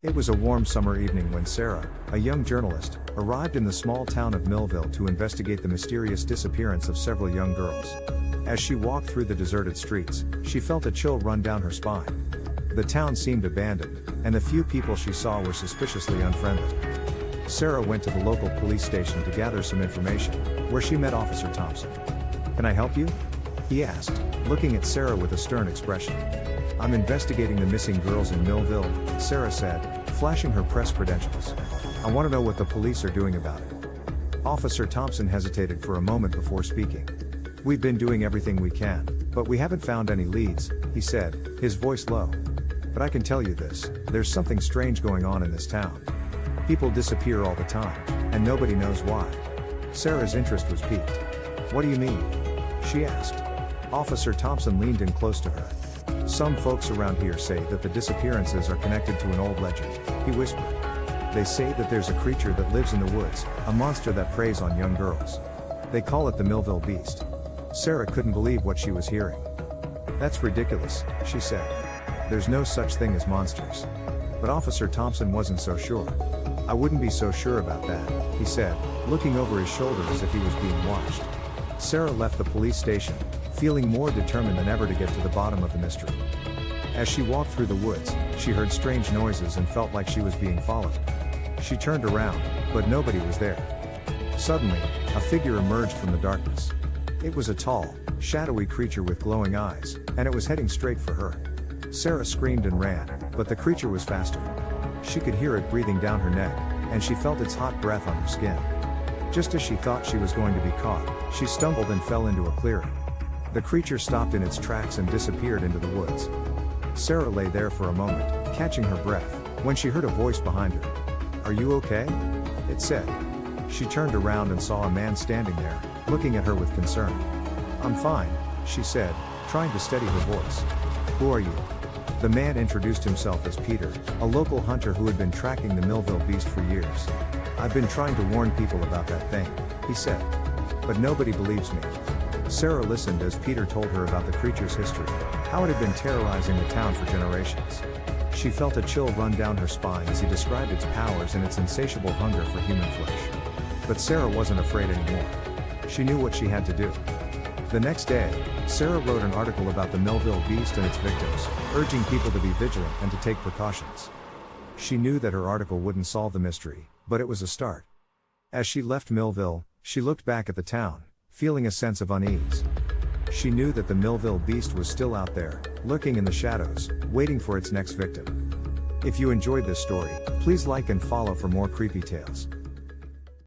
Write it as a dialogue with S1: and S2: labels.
S1: It was a warm summer evening when Sarah, a young journalist, arrived in the small town of Millville to investigate the mysterious disappearance of several young girls. As she walked through the deserted streets, she felt a chill run down her spine. The town seemed abandoned, and the few people she saw were suspiciously unfriendly. Sarah went to the local police station to gather some information, where she met Officer Thompson. "Can I help you?" he asked, looking at Sarah with a stern expression. "I'm investigating the missing girls in Millville," Sarah said, flashing her press credentials. "I want to know what the police are doing about it." Officer Thompson hesitated for a moment before speaking. "We've been doing everything we can, but we haven't found any leads," he said, his voice low. "But I can tell you this, there's something strange going on in this town. People disappear all the time, and nobody knows why." Sarah's interest was piqued. "What do you mean?" she asked. Officer Thompson leaned in close to her. "Some folks around here say that the disappearances are connected to an old legend," he whispered. "They say that there's a creature that lives in the woods, a monster that preys on young girls. They call it the Millville Beast." Sarah couldn't believe what she was hearing. "That's ridiculous," she said. "There's no such thing as monsters." But Officer Thompson wasn't so sure. "I wouldn't be so sure about that," he said, looking over his shoulder as if he was being watched. Sarah left the police station, feeling more determined than ever to get to the bottom of the mystery. As she walked through the woods, she heard strange noises and felt like she was being followed. She turned around, but nobody was there. Suddenly, a figure emerged from the darkness. It was a tall, shadowy creature with glowing eyes, and it was heading straight for her. Sarah screamed and ran, but the creature was faster. She could hear it breathing down her neck, and she felt its hot breath on her skin. Just as she thought she was going to be caught, she stumbled and fell into a clearing. The creature stopped in its tracks and disappeared into the woods. Sarah lay there for a moment, catching her breath, when she heard a voice behind her. "Are you okay?" it said. She turned around and saw a man standing there, looking at her with concern. "I'm fine," she said, trying to steady her voice. "Who are you?" The man introduced himself as Peter, a local hunter who had been tracking the Millville Beast for years. "I've been trying to warn people about that thing," he said. "But nobody believes me." Sarah listened as Peter told her about the creature's history, how it had been terrorizing the town for generations. She felt a chill run down her spine as he described its powers and its insatiable hunger for human flesh. But Sarah wasn't afraid anymore. She knew what she had to do. The next day, Sarah wrote an article about the Millville Beast and its victims, urging people to be vigilant and to take precautions. She knew that her article wouldn't solve the mystery, but it was a start. As she left Millville, she looked back at the town, feeling a sense of unease. She knew that the Millville Beast was still out there, lurking in the shadows, waiting for its next victim. If you enjoyed this story, please like and follow for more creepy tales.